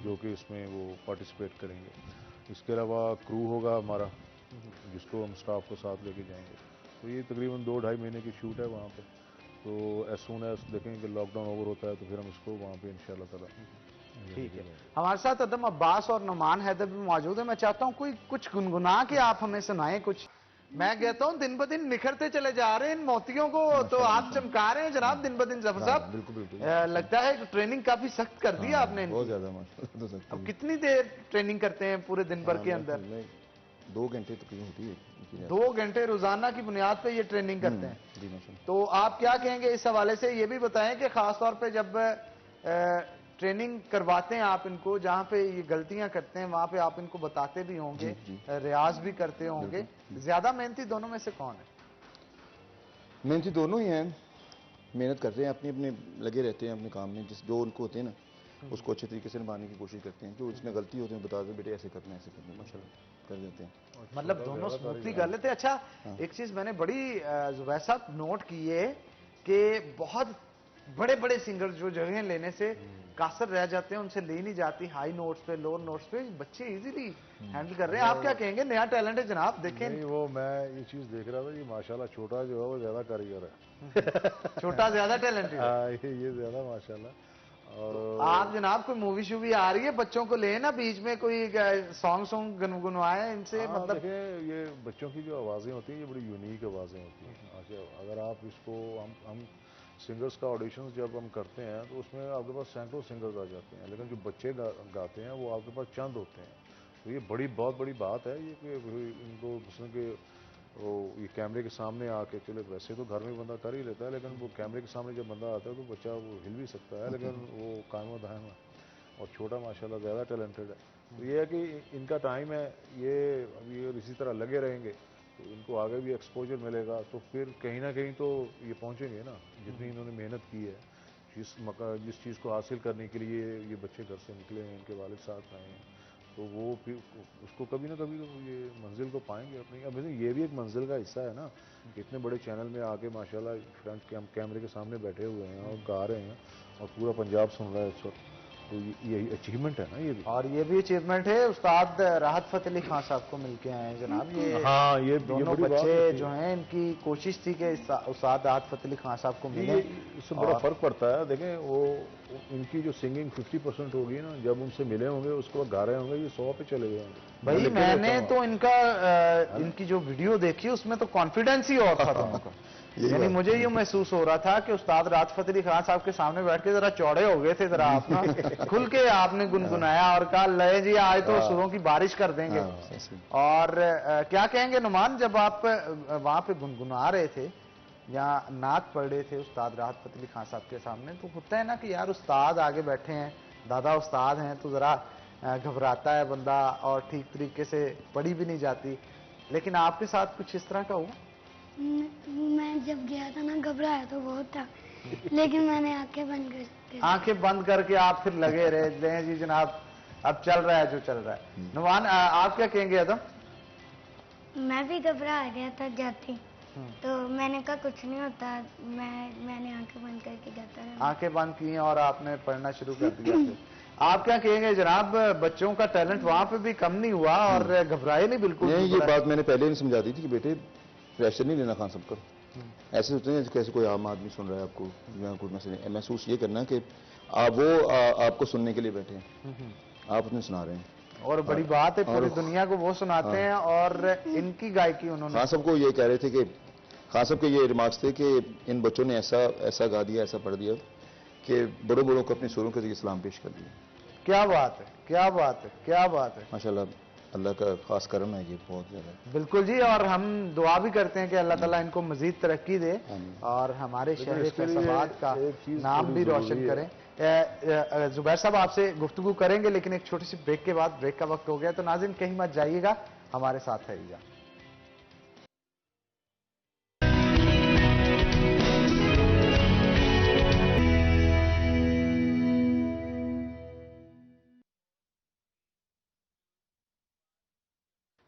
जो कि इसमें वो पार्टिसिपेट करेंगे। इसके अलावा क्रू होगा हमारा, जिसको हम स्टाफ को साथ लेके जाएंगे। तो ये तकरीबन 2-2.5 महीने की शूट है वहाँ पे। तो एज सून एज देखेंगे कि लॉकडाउन ओवर होता है तो फिर हम इसको वहाँ पे इंशाल्लाह ताला। ठीक है, हमारे साथ अदम अब्बास और नुमान हैदर भी मौजूद है। मैं चाहता हूँ कोई कुछ गुनगुना के आप हमें सुनाएं कुछ। मैं कहता हूँ दिन ब दिन निखरते चले जा रहे हैं इन मोतियों को, तो आप चमका रहे हैं जनाब दिन ब दिन। जफर साहब, बिल्कुल बिल्कुल लगता है ट्रेनिंग काफी सख्त कर दी आपने बहुत इनकी। ज़्यादा माशाल्लाह। तो सकते अब कितनी देर ट्रेनिंग करते हैं पूरे दिन भर के अंदर? 2 घंटे तकरीबन होती है। 2 घंटे रोजाना की बुनियाद पे ये ट्रेनिंग करते हैं। जी माशाल्लाह। तो आप क्या कहेंगे इस हवाले से? ये भी बताएं कि खासतौर पे जब ट्रेनिंग करवाते हैं आप इनको, जहाँ पे ये गलतियां करते हैं वहां पे आप इनको बताते भी होंगे, रियाज भी करते होंगे, ज्यादा मेहनती दोनों में से कौन है? मेहनती दोनों ही हैं, मेहनत करते हैं, अपने अपने लगे रहते हैं अपने काम में। जो उनको होते हैं ना उसको अच्छे तरीके से निभाने की कोशिश करते हैं। जो इसमें गलती होती है बता दो बेटे ऐसे करना है, ऐसे करना है, माशाल्लाह कर देते हैं। मतलब दोनों स्मूथली कर लेते हैं। अच्छा, एक चीज मैंने बड़ी वैसा नोट की है कि बहुत बड़े बड़े सिंगर जो जगह लेने से कासर रह जाते हैं, उनसे ली नहीं जाती हाई नोट्स पे, लोअर नोट्स पे, बच्चे इजीली हैंडल कर रहे हैं। आप क्या कहेंगे? नया टैलेंट है जनाब, देखें। नहीं, वो मैं ये चीज़ देख रहा था कि माशाल्लाह छोटा जो है वो ज़्यादा कारीगर है। छोटा ज्यादा टैलेंटेड है। ये ज़्यादा माशाल्लाह। और आप जनाब कोई मूवी शूवी आ रही है, बच्चों को ले ना बीच में कोई सॉन्ग गुनगुनवाए इनसे, मतलब देखिए ये बच्चों की जो आवाज़ें होती हैं ये बड़ी यूनिक आवाज़ें होती हैं। अच्छा, अगर आप इसको हम सिंगर्स का ऑडिशन जब हम करते हैं तो उसमें आपके पास सैकड़ों सिंगर्स आ जाते हैं, लेकिन जो बच्चे गाते हैं वो आपके पास चंद होते हैं। तो ये बहुत बड़ी बात है ये कि इनको जिसमें कि वो ये कैमरे के सामने आके, चले वैसे तो घर में बंदा कर ही लेता है, लेकिन वो कैमरे के सामने जब बंदा आता है तो बच्चा वो हिल भी सकता है, लेकिन वो कायम दायम है और छोटा माशाल्लाह ज़्यादा टैलेंटेड है। तो ये है कि इनका टाइम है, ये अभी इसी तरह लगे रहेंगे तो इनको आगे भी एक्सपोजर मिलेगा, तो फिर कहीं ना कहीं तो ये पहुंचेंगे ना, जितनी इन्होंने मेहनत की है जिस चीज़ को हासिल करने के लिए ये बच्चे घर से निकले हैं, इनके वालिद साथ आए हैं, तो वो फिर उसको कभी ना कभी तो ये मंजिल को पाएंगे अपनी। अब ये भी एक मंजिल का हिस्सा है ना, इतने बड़े चैनल में आके माशाल्लाह फ्रंट कैमरे के सामने बैठे हुए हैं और गा रहे हैं और पूरा पंजाब सुन रहा है इस वक्त, तो यही अचीवमेंट है ना ये भी। और ये भी अचीवमेंट है, उस्ताद राहत फतेह अली खान साहब को मिलके आए हैं जनाब। ये हाँ, ये दोनों बड़ी बात बच्चे है। जो हैं इनकी कोशिश थी कि उस्ताद राहत फतेह अली खान साहब को मिले। इससे बड़ा फर्क पड़ता है। देखें वो इनकी जो सिंगिंग 50% होगी ना, जब उनसे मिले होंगे उसके बाद गा रहे होंगे, ये 100 पे चले गए होंगे। भाई मैंने तो इनका इनकी जो वीडियो देखी उसमें तो कॉन्फिडेंस ही और था दोनों का। यानी मुझे ये महसूस हो रहा था कि उस्ताद राहत फतेह अली खान साहब के सामने बैठ के जरा चौड़े हो गए थे, जरा आप ना खुल के आपने गुनगुनाया और कहा लय जी आज तो सुरों की बारिश कर देंगे। और क्या कहेंगे नुमान, जब आप वहां पे गुनगुना रहे थे या नात पढ़ रहे थे उस्ताद राहत फतेह अली खान साहब के सामने, तो होता है ना कि यार उस्ताद आगे बैठे हैं, दादा उस्ताद हैं, तो जरा घबराता है बंदा और ठीक तरीके से पढ़ी भी नहीं जाती, लेकिन आपके साथ कुछ इस तरह का हुआ? मैं जब गया था ना घबराया तो बहुत था, लेकिन मैंने आंखें बंद करके आप फिर लगे रहे जी जनाब अब चल रहा है जो चल रहा है। नुमान आप क्या कहेंगे अदम? मैं भी घबरा गया था जाती, तो मैंने कहा कुछ नहीं होता, मैंने आंखें बंद करके गाता रहा। आंखें बंद की और आपने पढ़ना शुरू कर दिया फिर। आप क्या कहेंगे जनाब, बच्चों का टैलेंट वहां पे भी कम नहीं हुआ और घबराए नहीं बिल्कुल? नहीं, ये बात मैंने पहले ही समझा दी थी कि बेटे प्रेशर नहीं लेना खान साहब का, ऐसे सोचते हैं कैसे कोई आम आदमी सुन रहा है आपको, या कोई महसूस ये करना कि आपको सुनने के लिए बैठे हैं, आप उन्हें सुना रहे हैं। और बड़ी बात है, पूरी दुनिया को वो सुनाते हैं और इनकी गायकी उन्होंने। खान साहब को ये कह रहे थे कि खान साहब के ये रिमार्क्स थे कि इन बच्चों ने ऐसा गा दिया, ऐसा पढ़ दिया कि बड़ों बड़ों को अपने सुरों के जरिए सलाम पेश कर दिया। क्या बात है, क्या बात है, क्या बात है। माशाल्लाह, अल्लाह का खास करम है ये, बहुत ज्यादा। बिल्कुल जी, और हम दुआ भी करते हैं कि अल्लाह ताला इनको मजीद तरक्की दे और हमारे शहर फैसलाबाद का नाम भी रोशन करें। जुबैर साहब आपसे गुफ्तगू करेंगे, लेकिन एक छोटी सी ब्रेक के बाद, ब्रेक का वक्त हो गया, तो नाज़रीन कहीं मत जाइएगा, हमारे साथ रहिएगा।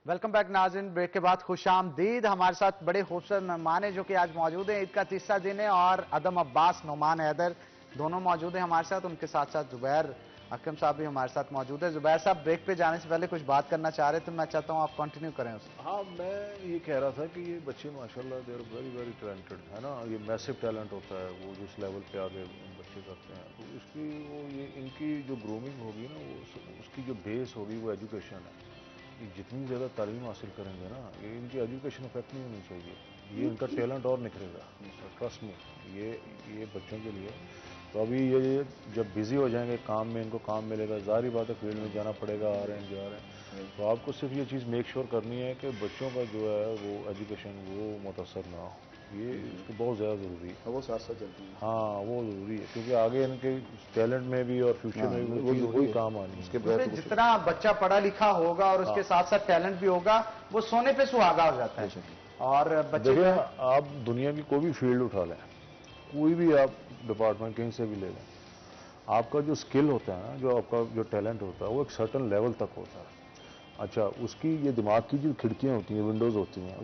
वेलकम बैक नाज़रीन, ब्रेक के बाद खुशामदीद। हमारे साथ बड़े खूबसूरत मेहमान हैं जो कि आज मौजूद हैं। ईद का तीसरा दिन है और अदम अब्बास, नुमान हैदर दोनों मौजूद हैं हमारे साथ। उनके साथ साथ जुबैर अकरम साहब भी हमारे साथ मौजूद है। जुबैर साहब ब्रेक पे जाने से पहले कुछ बात करना चाह रहे थे, तो मैं चाहता हूँ आप कंटिन्यू करें उसको। हाँ, मैं ये कह रहा था कि ये बच्चे माशाल्लाह they are very very talented है ना, ये मैसिव टैलेंट होता है वो जिस लेवल पे आगे बच्चे करते हैं, तो इसकी वो ये इनकी जो ग्रूमिंग होगी ना, वो उसकी जो बेस होगी वो एजुकेशन है। ये जितनी ज़्यादा तालीम हासिल करेंगे ना, ये इनकी एजुकेशन इफेक्ट नहीं होनी चाहिए, ये इनका टैलेंट और निखरेगा, ट्रस्ट में ये बच्चों के लिए। तो अभी ये जब बिज़ी हो जाएंगे काम में, इनको काम मिलेगा, ज़ाहिर बात है फील्ड में जाना पड़ेगा, आ रहे हैं जा रहे हैं, तो आपको सिर्फ ये चीज़ मेक श्योर करनी है कि बच्चों का जो है वो एजुकेशन वो मुतासर ना हो, ये इसको बहुत ज़्यादा ज़रूरी है। वो साथ साथ चलती है। हाँ, वो ज़रूरी है, क्योंकि आगे इनके टैलेंट में भी और फ्यूचर में भी वो वही काम आनी है। उसके बाद जितना बच्चा पढ़ा लिखा होगा और उसके साथ साथ टैलेंट भी होगा, वो सोने पे सुहागा हो जाता है। और बच्चे आप दुनिया की कोई भी फील्ड उठा लें, कोई भी आप डिपार्टमेंट कहीं से भी ले लें, आपका जो स्किल होता है ना, जो आपका जो टैलेंट होता है, वो एक सर्टन लेवल तक होता है। अच्छा, उसकी ये दिमाग की जो खिड़कियाँ होती हैं, विंडोज़ होती हैं,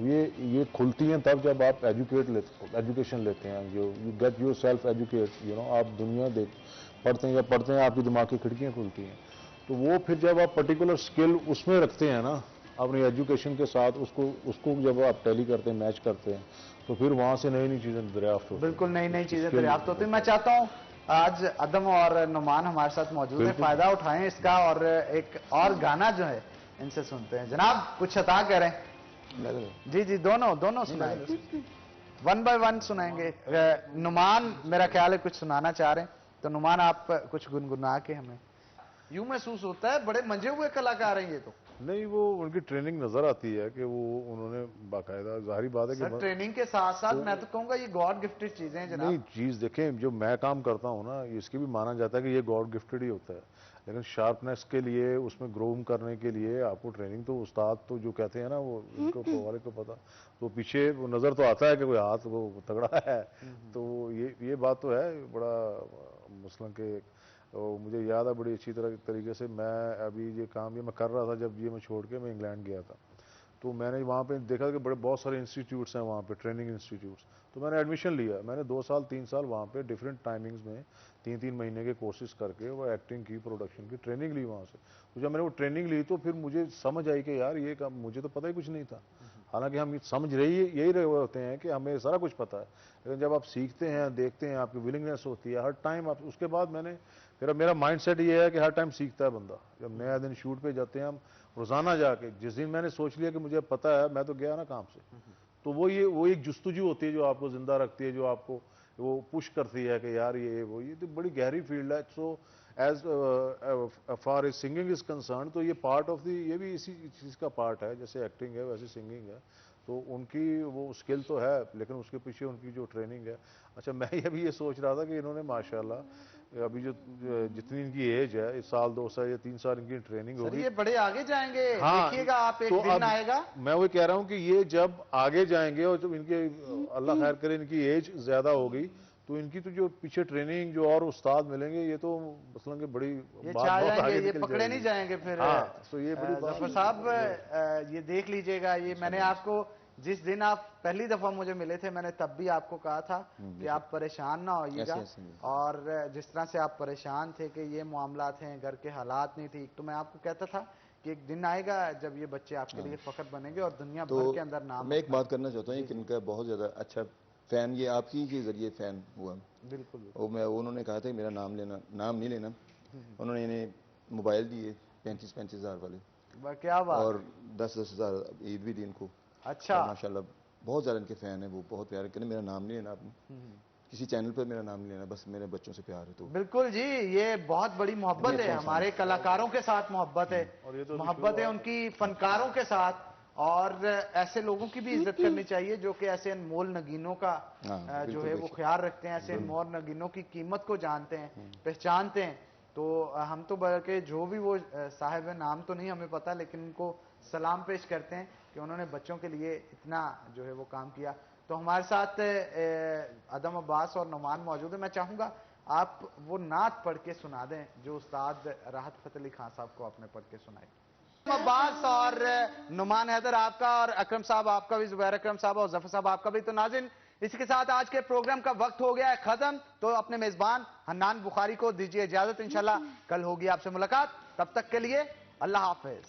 ये खुलती हैं तब जब आप एजुकेशन लेते हैं, जो you get your self educate, आप दुनिया पढ़ते हैं, आपकी दिमाग की खिड़कियाँ खुलती हैं। तो वो फिर जब आप पर्टिकुलर स्किल उसमें रखते हैं ना, अपनी एजुकेशन के साथ उसको जब आप टैली करते हैं, मैच करते हैं, तो फिर वहाँ से नई नई चीज़ें दरियाफ्त होती हैं। बिल्कुल नई नई चीज़ें दरियाफ्त होती हैं। मैं चाहता हूँ आज अदम और नुमान हमारे साथ मौजूद है, फायदा उठाएं इसका और एक और गाना जो है इनसे सुनते हैं। जनाब कुछ अता करें। जी जी, दोनों सुनाएं, 1 बाय 1 सुनाएंगे। नुमान मेरा ख्याल है कुछ सुनाना चाह रहे हैं, तो नुमान आप कुछ गुनगुना के हमें। यूं महसूस होता है बड़े मंजे हुए कलाकार हैं ये तो। नहीं, वो उनकी ट्रेनिंग नजर आती है कि वो उन्होंने बाकायदा, जाहिर बात है कि सर ट्रेनिंग के साथ साथ मैं तो कहूंगा ये गॉड गिफ्टेड चीजें हैं जनाब। नहीं, चीज़ देखें, जो मैं काम करता हूँ ना, इसकी भी माना जाता है कि ये गॉड गिफ्टेड ही होता है, लेकिन शार्पनेस के लिए, उसमें ग्रोम करने के लिए आपको ट्रेनिंग तो उस्ताद तो जो कहते हैं ना, वो इनको तो वाले को पता, तो पीछे वो नज़र तो आता है कि कोई हाथ वो तगड़ा है, तो ये बात तो है बड़ा मसलन के। मुझे याद है बड़ी अच्छी तरीके से, मैं अभी ये काम मैं कर रहा था जब ये मैं छोड़ के मैं इंग्लैंड गया था, तो मैंने वहाँ पे देखा कि बहुत सारे इंस्टीट्यूट्स हैं वहाँ पे, ट्रेनिंग इंस्टीट्यूट्स, तो मैंने एडमिशन लिया। मैंने 2 साल 3 साल वहाँ पे डिफरेंट टाइमिंग्स में 3-3 महीने के कोर्सेज करके वो एक्टिंग की, प्रोडक्शन की ट्रेनिंग ली वहाँ से। तो जब मैंने वो ट्रेनिंग ली तो फिर मुझे समझ आई कि यार ये काम मुझे तो पता ही कुछ नहीं था। हालांकि हम समझ यही रहे होते हैं कि हमें सारा कुछ पता है, लेकिन जब आप सीखते हैं, देखते हैं, आपकी विलिंगनेस होती है हर टाइम आप, उसके बाद फिर मेरा माइंड सेट ये है कि हर टाइम सीखता है बंदा। जब नया दिन शूट पे जाते हैं हम रोजाना जाके, जिस दिन मैंने सोच लिया कि मुझे पता है, मैं तो गया ना काम से, तो वो एक जुस्तजू होती है जो आपको जिंदा रखती है, जो आपको वो पुश करती है कि यार ये तो बड़ी गहरी फील्ड है। So as far as singing is concern, तो ये पार्ट ऑफ दी, ये भी इसी चीज़ का पार्ट है, जैसे एक्टिंग है वैसे सिंगिंग है। तो उनकी वो स्किल तो है, लेकिन उसके पीछे उनकी जो ट्रेनिंग है। अच्छा, मैं अभी ये सोच रहा था कि इन्होंने माशाल्लाह अभी जो जितनी इनकी एज है, 1 साल 2 साल या 3 साल इनकी ट्रेनिंग होगी, ये बड़े आगे जाएंगे। हाँ, देखिएगा आप, एक तो दिन आएगा। मैं वो कह रहा हूँ कि ये जब आगे जाएंगे और जब इनके अल्लाह खैर करे इनकी एज ज्यादा होगी, तो इनकी तो जो पीछे ट्रेनिंग जो और उस्ताद मिलेंगे, ये तो मसलन के बड़ी ये बात चाह बहुत जाएंगे, आगे ये निकल पकड़े नहीं जाएगी। जाएंगे फिर। हाँ, तो ये बड़ी बात जफर साहब ये देख लीजिएगा, ये मैंने आपको जिस दिन आप पहली दफा मुझे मिले थे, मैंने तब भी आपको कहा था कि आप परेशान ना होइएगा, और जिस तरह से आप परेशान थे कि ये मामला थे, घर के हालात नहीं ठीक, तो मैं आपको कहता था कि एक दिन आएगा जब ये बच्चे आपके लिए फख्र बनेंगे और दुनिया भर के अंदर नाम। मैं एक बात करना चाहता हूँ कि इनका बहुत ज्यादा अच्छा फैन, ये आपकी के जरिए फैन हुआ। बिल्कुल। उन्होंने कहा था मेरा नाम नहीं लेना, उन्होंने इन्हें मोबाइल दिए 35-35 हज़ार वाले, क्या बात, और 10-10 हज़ार ईद भी दी इनको। अच्छा, माशाल्लाह बहुत ज्यादा इनके फैन है, वो बहुत प्यारे, कहते मेरा नाम नहीं लेना आपने, किसी चैनल पर मेरा नाम नहीं लेना, बस मेरे बच्चों से प्यार है। तो बिल्कुल जी, ये बहुत बड़ी मोहब्बत है, हमारे कलाकारों के साथ मोहब्बत है, मोहब्बत है उनकी फनकारों के साथ, और ऐसे लोगों की भी इज्जत करनी चाहिए जो कि ऐसे अनमोल नगीनों का जो है वो ख्याल रखते हैं, ऐसे अनमोल नगीनों की कीमत को जानते हैं, पहचानते हैं। तो हम तो बल्कि जो भी वो साहिब नाम तो नहीं हमें पता, लेकिन उनको सलाम पेश करते हैं कि उन्होंने बच्चों के लिए इतना जो है वो काम किया। तो हमारे साथ अदम अब्बास और नुमान मौजूद है। मैं चाहूंगा आप वो नात पढ़ के सुना दें जो उस्ताद राहत फतेह अली खान साहब को आपने पढ़ के सुनाई। अब्बास और नुमान हैदर आपका, और अकरम साहब आपका भी, जुबैर अकरम साहब और जफर साहब आपका भी। तो नाज़रीन, इसी के साथ आज के प्रोग्राम का वक्त हो गया है खत्म। तो अपने मेजबान हन्नान बुखारी को दीजिए इजाजत, इंशाल्लाह कल होगी आपसे मुलाकात। तब तक के लिए अल्लाह हाफिज।